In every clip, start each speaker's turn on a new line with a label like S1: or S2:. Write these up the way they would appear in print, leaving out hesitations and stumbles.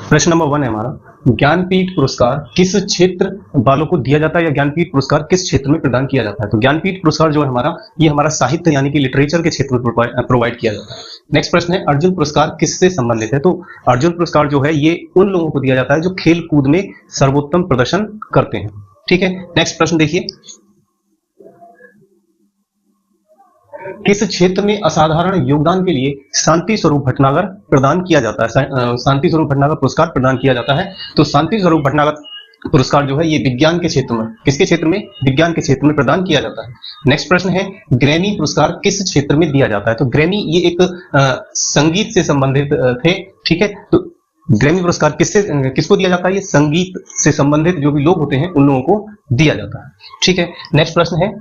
S1: प्रश्न नंबर 1 है हमारा, ज्ञानपीठ पुरस्कार किस क्षेत्र वालों को दिया जाता है या ज्ञानपीठ पुरस्कार किस क्षेत्र में प्रदान किया जाता है? तो ज्ञानपीठ पुरस्कार जो है हमारा, ये हमारा साहित्य यानी कि लिटरेचर के क्षेत्र में प्रोवाइड किया जाता है। नेक्स्ट प्रश्न है, अर्जुन पुरस्कार किससे संबंधित है? तो अर्जुन पुरस्कार जो है ये उन लोगों को दिया जाता है जो खेल कूद में सर्वोत्तम प्रदर्शन करते हैं। ठीक है, नेक्स्ट प्रश्न देखिए, किस क्षेत्र में असाधारण योगदान के लिए शांति स्वरूप भटनागर प्रदान किया जाता है? शांति स्वरूप भटनागर पुरस्कार प्रदान किया जाता है। तो शांति स्वरूप भटनागर पुरस्कार जो है ये विज्ञान के क्षेत्र में, किसके क्षेत्र में? विज्ञान के क्षेत्र में प्रदान किया जाता है। नेक्स्ट प्रश्न है, ग्रैमी पुरस्कार किस क्षेत्र में दिया जाता है? तो ग्रैमी ये एक संगीत से संबंधित थे। ठीक है, तो ग्रैमी पुरस्कार किसको दिया जाता है? ये संगीत से संबंधित जो भी लोग होते हैं उन लोगों को दिया जाता है। ठीक है, नेक्स्ट प्रश्न है,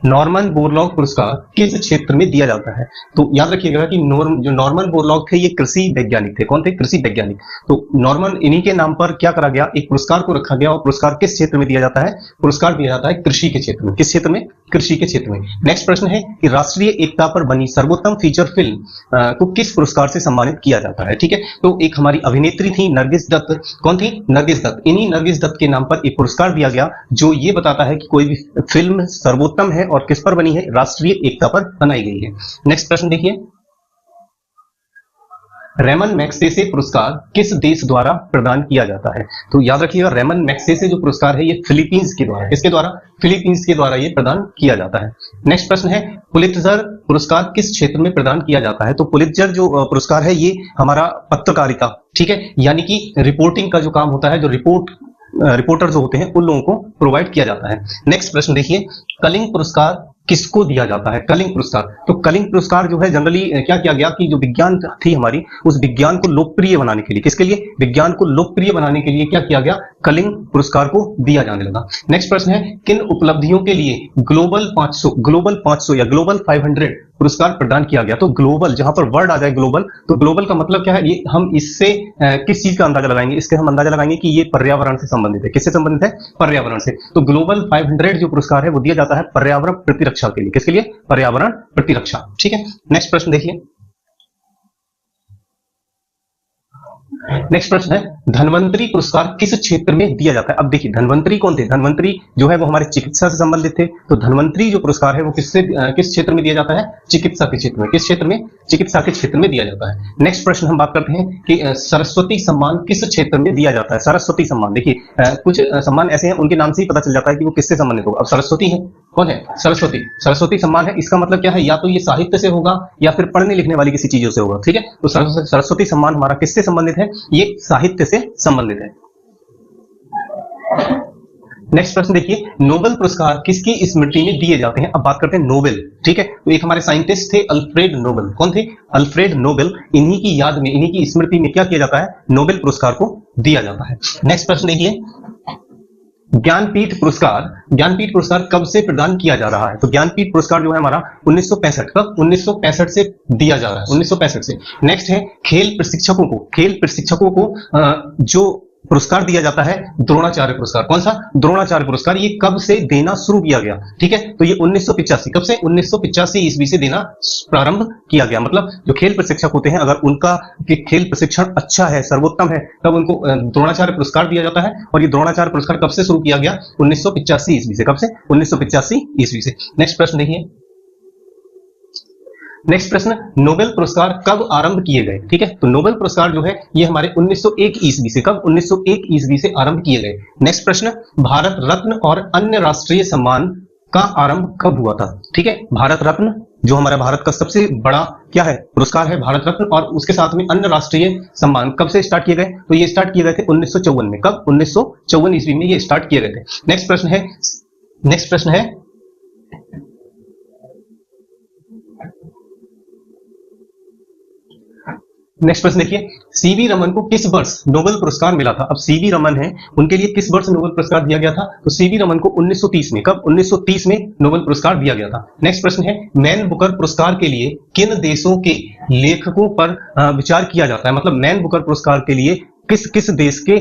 S1: नॉर्मन बोरलॉग पुरस्कार किस क्षेत्र में दिया जाता है? तो याद रखिएगा कि जो नॉर्मन बोरलॉग थे ये कृषि वैज्ञानिक थे। कौन थे? कृषि वैज्ञानिक। तो नॉर्मन, इन्हीं के नाम पर क्या करा गया, एक पुरस्कार को रखा गया और पुरस्कार किस क्षेत्र में दिया जाता है? पुरस्कार दिया जाता है कृषि के क्षेत्र में। किस क्षेत्र में? कृषि के क्षेत्र में। नेक्स्ट प्रश्न है कि राष्ट्रीय एकता पर बनी सर्वोत्तम फीचर फिल्म को किस पुरस्कार से सम्मानित किया जाता है? ठीक है, तो एक हमारी अभिनेत्री थी नरगिस दत्त। कौन थी? नरगिस दत्त। इन्हीं नरगिस दत्त के नाम पर एक पुरस्कार दिया गया जो ये बताता है कि कोई भी फिल्म सर्वोत्तम है और किस पर बनी है? राष्ट्रीय एकता पर बनाई गई है। नेक्स्ट प्रश्न देखिए, रेमन मैग्सेसे पुरस्कार किस देश द्वारा प्रदान किया जाता है? तो याद रखिएगा, रेमन मैग्सेसे जो पुरस्कार है ये फिलीपींस के द्वारा, किसके द्वारा? फिलीपींस के द्वारा ये प्रदान किया जाता है। नेक्स्ट प्रश्न है, पुलित्जर पुरस्कार किस क्षेत्र में प्रदान किया जाता है? तो पुलित्जर जो पुरस्कार है ये हमारा पत्रकारिता, ठीक है, यानी कि रिपोर्टिंग का जो काम होता है, जो रिपोर्टर जो होते हैं उन लोगों को प्रोवाइड किया जाता है। नेक्स्ट प्रश्न देखिए, कलिंग पुरस्कार किसको दिया जाता है? कलिंग पुरस्कार। तो कलिंग पुरस्कार जो है जनरली क्या किया गया कि जो विज्ञान थी हमारी, उस विज्ञान को लोकप्रिय बनाने के लिए, किसके लिए? विज्ञान को लोकप्रिय बनाने के लिए क्या किया गया? कलिंग पुरस्कार को दिया जाने लगा। नेक्स्ट प्रश्न है, किन उपलब्धियों के लिए ग्लोबल 500 या ग्लोबल 500 पुरस्कार प्रदान किया गया? तो ग्लोबल, जहां पर वर्ड आ जाए ग्लोबल, तो ग्लोबल का मतलब क्या है? ये हम इससे किस चीज का अंदाजा लगाएंगे? इसके हम अंदाजा लगाएंगे कि ये पर्यावरण से संबंधित है। किससे संबंधित है? पर्यावरण से। तो ग्लोबल 500 जो पुरस्कार है वो दिया जाता है पर्यावरण प्रतिरक्षा के लिए। किसके लिए? पर्यावरण प्रतिरक्षा। ठीक है, नेक्स्ट प्रश्न देखिए, नेक्स्ट प्रश्न है, धन्वंतरी पुरस्कार किस क्षेत्र में दिया जाता है? अब देखिए, धन्वंतरी कौन थे? धन्वंतरी जो है वो हमारे चिकित्सा से संबंधित थे। तो धन्वंतरी जो पुरस्कार है वो किस क्षेत्र में दिया जाता है? चिकित्सा के क्षेत्र में। किस क्षेत्र में? चिकित्सा के क्षेत्र में दिया जाता है। नेक्स्ट प्रश्न हम बात करते हैं कि सरस्वती सम्मान किस क्षेत्र में दिया जाता है? सरस्वती सम्मान, देखिए कुछ सम्मान ऐसे हैं उनके नाम से ही पता चल जाता है कि वो किससे संबंधित होगा। अब सरस्वती है, कौन है? सरस्वती। सरस्वती सम्मान है, इसका मतलब क्या है? या तो ये साहित्य से होगा या फिर पढ़ने लिखने वाली किसी चीजों से होगा। ठीक है, तो सरस्वती सम्मान हमारा किससे संबंधित है? ये साहित्य से संबंधित है। नेक्स्ट प्रश्न देखिए, नोबेल पुरस्कार किसकी स्मृति में दिए जाते हैं? अब बात करते हैं नोबेल। ठीक है, तो एक हमारे साइंटिस्ट थे अल्फ्रेड नोबेल। कौन थे? Alfred Nobel. इन्हीं की याद में, इन्हीं की स्मृति में क्या किया जाता है? नोबेल पुरस्कार को दिया जाता है। नेक्स्ट प्रश्न देखिए, ज्ञानपीठ पुरस्कार कब से प्रदान किया जा रहा है? तो ज्ञानपीठ पुरस्कार जो है हमारा 1965, कब? 1965 से दिया जा रहा है, 1965 से। नेक्स्ट है, खेल प्रशिक्षकों को जो पुरस्कार दिया जाता है द्रोणाचार्य पुरस्कार। कौन सा? द्रोणाचार्य पुरस्कार। ये कब से देना शुरू किया गया? ठीक है, तो ये 1985, कब से? 1985 ईस्वी से देना प्रारंभ किया गया। मतलब जो खेल प्रशिक्षक होते हैं, अगर उनका खेल प्रशिक्षण अच्छा है, सर्वोत्तम है, तब उनको द्रोणाचार्य पुरस्कार दिया जाता है। और ये द्रोणाचार्य पुरस्कार कब से शुरू किया गया? 1985 ईस्वी से। कब से? 1985 ईस्वी से। नेक्स्ट प्रश्न देखिए, नेक्स्ट प्रश्न, नोबेल पुरस्कार कब आरंभ किए गए? ठीक है, तो नोबेल पुरस्कार जो है ये हमारे 1901 ईस्वी से, कब? 1901 ईस्वी से आरंभ किए गए। नेक्स्ट प्रश्न, भारत रत्न और अन्य राष्ट्रीय सम्मान का आरंभ कब हुआ था? ठीक है, भारत रत्न जो हमारा भारत का सबसे बड़ा क्या है? पुरस्कार है भारत रत्न, और उसके साथ में अन्य राष्ट्रीय सम्मान कब से स्टार्ट किए गए? तो ये स्टार्ट किए गए थे 1954 में। कब? 1954 ईस्वी में ये स्टार्ट किए गए थे। नेक्स्ट प्रश्न है, नेक्स्ट प्रश्न देखिए, सीवी रमन को किस वर्ष नोबेल पुरस्कार मिला था? अब सीवी रमन है, उनके लिए किस वर्ष नोबेल पुरस्कार दिया गया था? तो सीवी रमन को 1930 में, कब? 1930 में नोबेल पुरस्कार दिया गया था। नेक्स्ट प्रश्न है, मैन बुकर पुरस्कार के लिए किन देशों के लेखकों पर विचार किया जाता है? मतलब मैन बुकर पुरस्कार के लिए किस किस देश के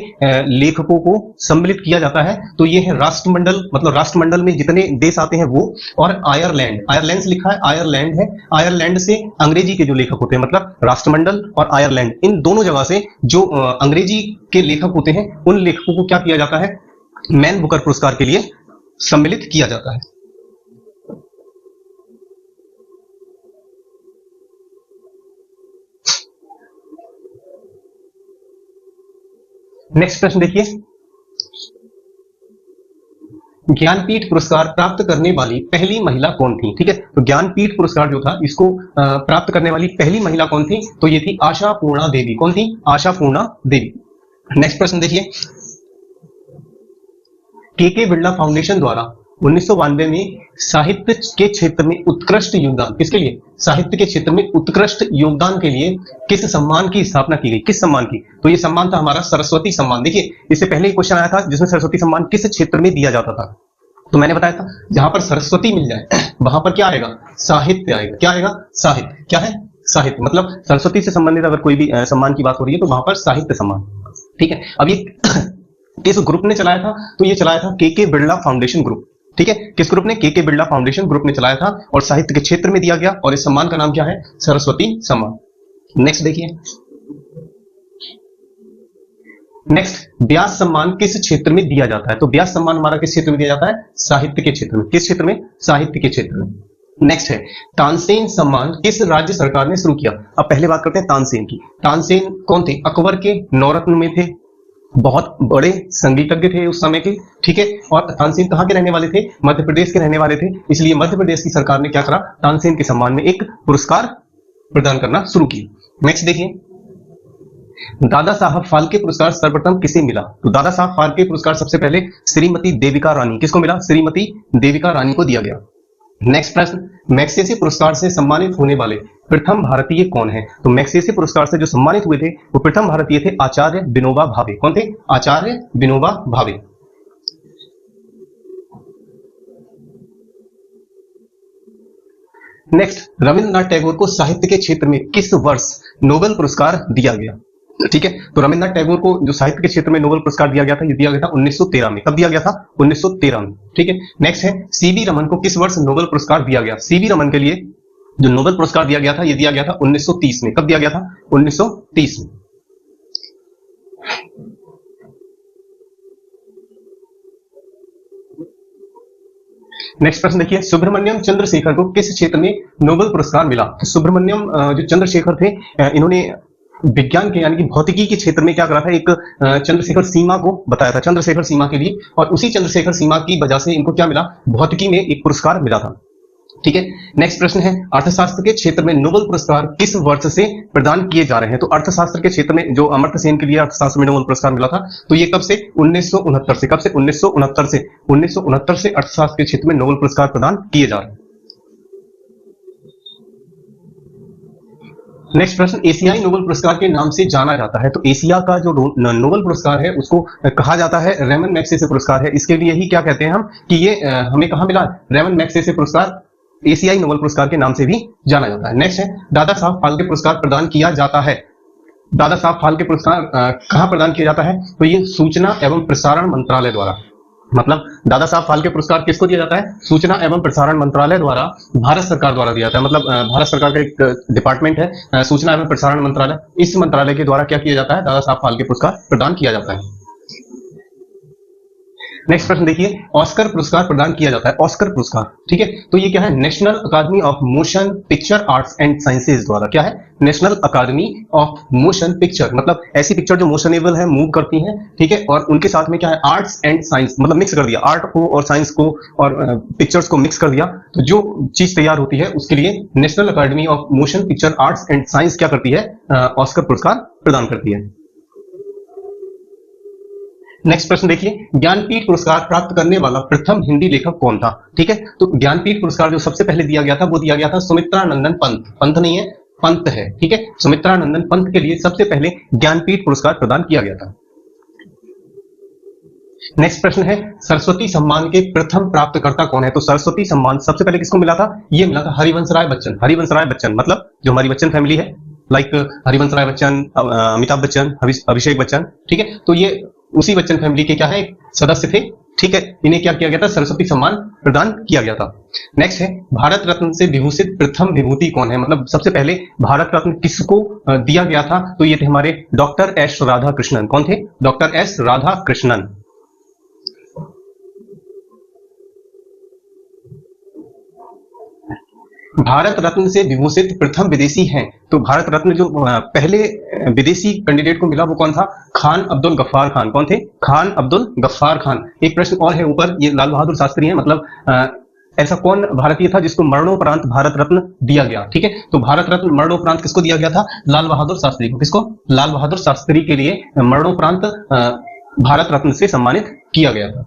S1: लेखकों को सम्मिलित किया जाता है? तो ये है राष्ट्रमंडल, मतलब राष्ट्रमंडल में जितने देश आते हैं वो, और आयरलैंड, आयरलैंड से लिखा है, आयरलैंड है, आयरलैंड से अंग्रेजी के जो लेखक होते हैं, मतलब राष्ट्रमंडल और आयरलैंड, इन दोनों जगह से जो अंग्रेजी के लेखक होते हैं उन लेखकों को क्या किया जाता है? मैन बुकर पुरस्कार के लिए सम्मिलित किया जाता है। नेक्स्ट प्रश्न देखिए, ज्ञानपीठ पुरस्कार प्राप्त करने वाली पहली महिला कौन थी? ठीक है, तो ज्ञानपीठ पुरस्कार जो था इसको प्राप्त करने वाली पहली महिला कौन थी? तो ये थी आशापूर्णा देवी। कौन थी? आशापूर्णा देवी। नेक्स्ट प्रश्न देखिए, के बिरला फाउंडेशन द्वारा 1992 में साहित्य के क्षेत्र में उत्कृष्ट योगदान, किसके लिए? साहित्य के क्षेत्र में उत्कृष्ट योगदान के लिए किस सम्मान की स्थापना की गई? किस सम्मान की? तो ये सम्मान था हमारा सरस्वती सम्मान। देखिए, इससे पहले एक क्वेश्चन आया था जिसमें सरस्वती सम्मान किस क्षेत्र में दिया जाता था, तो मैंने बताया था जहां पर सरस्वती मिल जाए वहां पर क्या आएगा? साहित्य आएगा। क्या आएगा? साहित्य। क्या है? साहित्य। मतलब सरस्वती से संबंधित अगर कोई भी सम्मान की बात हो रही है तो वहां पर साहित्य सम्मान। ठीक है, अब ये किस ग्रुप ने चलाया था? तो ये चलाया था के बिरला फाउंडेशन ग्रुप। ठीक है, किस ग्रुप ने? के बिरला फाउंडेशन ग्रुप ने चलाया था और साहित्य के क्षेत्र में दिया गया, और इस सम्मान का नाम क्या है? सरस्वती सम्मान। नेक्स्ट देखिए, नेक्स्ट, व्यास सम्मान किस क्षेत्र में दिया जाता है? तो व्यास सम्मान हमारा किस क्षेत्र में दिया जाता है? साहित्य के क्षेत्र में। किस क्षेत्र में? साहित्य के क्षेत्र में। नेक्स्ट है, तानसेन सम्मान किस राज्य सरकार ने शुरू किया? अब पहले बात करते हैं तानसेन की। तानसेन कौन थे? अकबर के नौरत्न में थे, बहुत बड़े संगीतज्ञ थे उस समय के। ठीक है, और तानसेन कहां के रहने वाले थे? मध्य प्रदेश के रहने वाले थे, इसलिए मध्य प्रदेश की सरकार ने क्या करा? तानसेन के सम्मान में एक पुरस्कार प्रदान करना शुरू किया। नेक्स्ट देखिए, दादा साहब फाल्के पुरस्कार सर्वप्रथम किसे मिला? तो दादा साहब फाल्के पुरस्कार सबसे पहले श्रीमती देविका रानी, किसको मिला? श्रीमती देविका रानी को दिया गया। नेक्स्ट प्रश्न, मैग्सेसे पुरस्कार से सम्मानित होने वाले प्रथम भारतीय कौन है? तो मैग्सेसे पुरस्कार से जो सम्मानित हुए थे वो प्रथम भारतीय थे आचार्य विनोबा भावे। कौन थे? आचार्य विनोबा भावे। नेक्स्ट, रविंद्रनाथ टैगोर को साहित्य के क्षेत्र में किस वर्ष नोबेल पुरस्कार दिया गया? ठीक है, तो रविंद्रनाथ टैगोर को जो साहित्य के क्षेत्र में नोबेल पुरस्कार दिया गया था, ये दिया गया था 1913 में। कब दिया गया था? 1913 में। ठीक है, नेक्स्ट है, सीवी रमन को किस वर्ष नोबेल पुरस्कार दिया गया? सीवी रमन के लिए जो नोबेल पुरस्कार दिया गया था, ये दिया गया था 1930 में। कब दिया गया था? 1930 में। नेक्स्ट प्रश्न देखिए, सुब्रमण्यम चंद्रशेखर को किस क्षेत्र में नोबेल पुरस्कार मिला? तो सुब्रमण्यम जो चंद्रशेखर थे, इन्होंने विज्ञान के यानी कि भौतिकी के क्षेत्र में क्या करा था? एक चंद्रशेखर सीमा को बताया था, चंद्रशेखर सीमा के लिए, और उसी चंद्रशेखर सीमा की वजह से इनको क्या मिला? भौतिकी में एक पुरस्कार मिला था। ठीक है, नेक्स्ट प्रश्न है, अर्थशास्त्र के क्षेत्र में नोबेल पुरस्कार किस वर्ष से प्रदान किए जा रहे हैं? तो अर्थशास्त्र के क्षेत्र में जो अमर्त्य सेन के लिए अर्थशास्त्र में नोबेल पुरस्कार मिला था, तो ये कब से? 1969 से। कब से? 1969 से अर्थशास्त्र के क्षेत्र में नोबेल पुरस्कार प्रदान किए जा रहे हैं। नेक्स्ट प्रश्न, एशियाई नोबेल पुरस्कार के नाम से जाना जाता है, तो एशिया का जो नोबेल पुरस्कार है उसको कहा जाता है रेमन मैग्सेसे पुरस्कार है। इसके लिए ही क्या कहते हैं हम कि ये हमें कहां मिला? रेमन मैग्सेसे पुरस्कार एशियाई नोबेल पुरस्कार के नाम से भी जाना जाता है। नेक्स्ट है, दादा साहब फाल्के पुरस्कार प्रदान किया जाता है। दादा साहब फाल्के पुरस्कार कहां प्रदान किया जाता है? तो ये सूचना एवं प्रसारण मंत्रालय द्वारा, मतलब दादा साहब फाल्के पुरस्कार किसको दिया जाता है? सूचना एवं प्रसारण मंत्रालय द्वारा, भारत सरकार द्वारा दिया जाता है। मतलब भारत सरकार का एक डिपार्टमेंट है सूचना एवं प्रसारण मंत्रालय, इस मंत्रालय के द्वारा क्या किया जाता है? दादा साहब फाल्के पुरस्कार प्रदान किया जाता है। नेक्स्ट प्रश्न देखिए, ऑस्कर पुरस्कार प्रदान किया जाता है। ऑस्कर पुरस्कार, ठीक है, तो ये क्या है? National Academy of Motion Picture Arts and Sciences द्वारा। क्या है? National Academy of Motion Picture, मतलब ऐसी पिक्चर जो मोशनेबल है, मूव करती हैं, ठीक है, और उनके साथ में क्या है? आर्ट्स एंड साइंस, मतलब मिक्स कर दिया, आर्ट को और साइंस को और पिक्चर्स को मिक्स कर दिया, तो जो चीज तैयार होती है उसके लिए National Academy of Motion Picture Arts and Science क्या करती है? ऑस्कर पुरस्कार प्रदान करती है। नेक्स्ट प्रश्न देखिए, ज्ञानपीठ पुरस्कार प्राप्त करने वाला प्रथम हिंदी लेखक कौन था? ठीक है, तो ज्ञानपीठ पुरस्कार जो सबसे पहले दिया गया था वो दिया गया था सुमित्रानंदन पंत। पंत नहीं है, पंत है, ठीक है, सुमित्रानंदन पंत के लिए सबसे पहले ज्ञानपीठ पुरस्कार प्रदान किया गया था। नेक्स्ट प्रश्न है, सरस्वती सम्मान के प्रथम प्राप्तकर्ता कौन है? तो सरस्वती सम्मान सबसे पहले किसको मिला था? ये मिला था हरिवंश राय बच्चन। हरिवंश राय बच्चन मतलब जो हमारी बच्चन फैमिली है, लाइक हरिवंश राय बच्चन, अमिताभ बच्चन, अभिषेक बच्चन, ठीक है। तो ये उसी बच्चन फैमिली के क्या है, सदस्य थे, ठीक है। इन्हें क्या किया गया था, सरस्वती सम्मान प्रदान किया गया था। नेक्स्ट है, भारत रत्न से विभूषित प्रथम विभूति कौन है, मतलब सबसे पहले भारत रत्न किसको दिया गया था, तो ये थे हमारे डॉक्टर एस राधा कृष्णन। कौन थे, डॉक्टर एस राधा कृष्णन। भारत रत्न से विभूषित प्रथम विदेशी हैं, तो भारत रत्न जो पहले विदेशी कैंडिडेट को मिला वो कौन था, खान अब्दुल गफ्फार खान। कौन थे, खान अब्दुल गफ्फार खान। एक प्रश्न और है ऊपर, ये लाल बहादुर शास्त्री हैं, मतलब ऐसा कौन भारतीय था जिसको मरणोपरांत भारत रत्न दिया गया, ठीक है। तो भारत रत्न मरणोपरांत किसको दिया गया था, लाल बहादुर शास्त्री को। किसको, लाल बहादुर शास्त्री के लिए मरणोपरांत भारत रत्न से सम्मानित किया गया था।